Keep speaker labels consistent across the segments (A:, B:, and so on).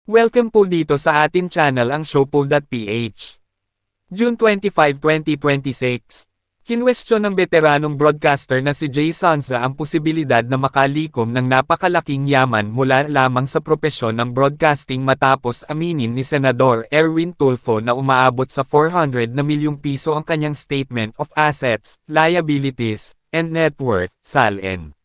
A: Welcome po dito sa atin channel ang Showpo.ph. June 25, 2026. Kinwestiyon ng veteranong broadcaster na si Jay Sonza ang posibilidad na makalikom ng napakalaking yaman mula lamang sa propesyon ng broadcasting matapos aminin ni Senador Erwin Tulfo na umaabot sa 400 na milyong piso ang kanyang Statement of Assets, Liabilities, and Net Worth, SALN.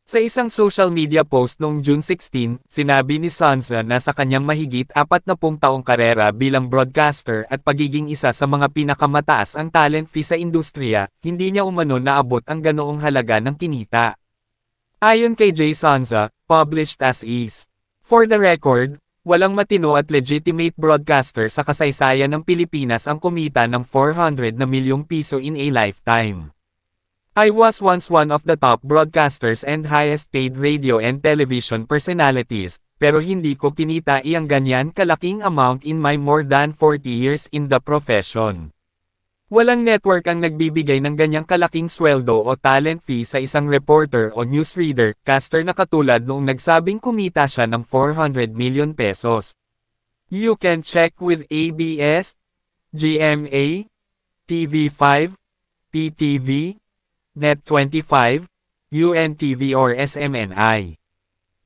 A: Sa isang social media post noong June 16, sinabi ni Sonza na sa kanyang mahigit 40 taong karera bilang broadcaster at pagiging isa sa mga pinakamataas ang talent fee sa industriya, hindi niya umano naabot ang ganoong halaga ng kinita. Ayon kay Jay Sonza, published as is. For the record, walang matino at legitimate broadcaster sa kasaysayan ng Pilipinas ang kumita ng 400 na milyong piso in a lifetime. I was once one of the top broadcasters and highest paid radio and television personalities, pero hindi ko kinita iyang ganyan kalaking amount in my more than 40 years in the profession. Walang network ang nagbibigay ng ganyang kalaking sweldo o talent fee sa isang reporter o newsreader, caster na katulad noong nagsabing kumita siya ng 400 million pesos. You can check with ABS, GMA, TV5, PTV, Net25, UNTV or SMNI.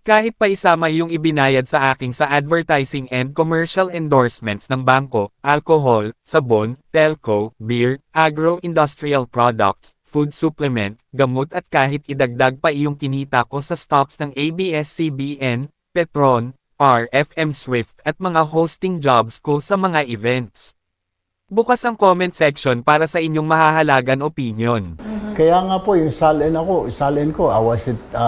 A: Kahit pa isama yung ibinayad sa aking sa advertising and commercial endorsements ng bangko, alcohol, sabon, telco, beer, agro-industrial products, food supplement, gamot at kahit idagdag pa iyong kinita ko sa stocks ng ABS-CBN, Petron, RFM Swift at mga hosting jobs ko sa mga events. Bukas ang comment section para sa inyong mahahalagan opinion.
B: Kaya nga po, yung salin ko,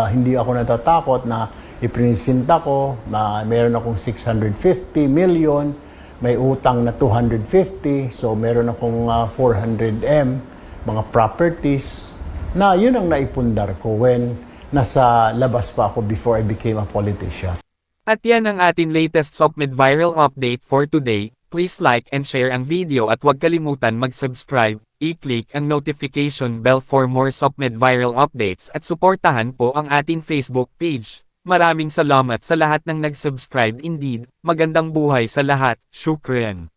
B: hindi ako natatakot na iprinisinta ko, mayroon akong 650 million, may utang na 250, so meron akong 400M, mga properties, na yun ang naipundar ko when nasa labas pa ako before I became a politician.
A: At yan ang ating latest SOCMED viral update for today. Please like and share ang video at huwag kalimutan mag-subscribe, i-click ang notification bell for more SOCMED viral updates at suportahan po ang ating Facebook page. Maraming salamat sa lahat ng nag-subscribe indeed, magandang buhay sa lahat, shukran.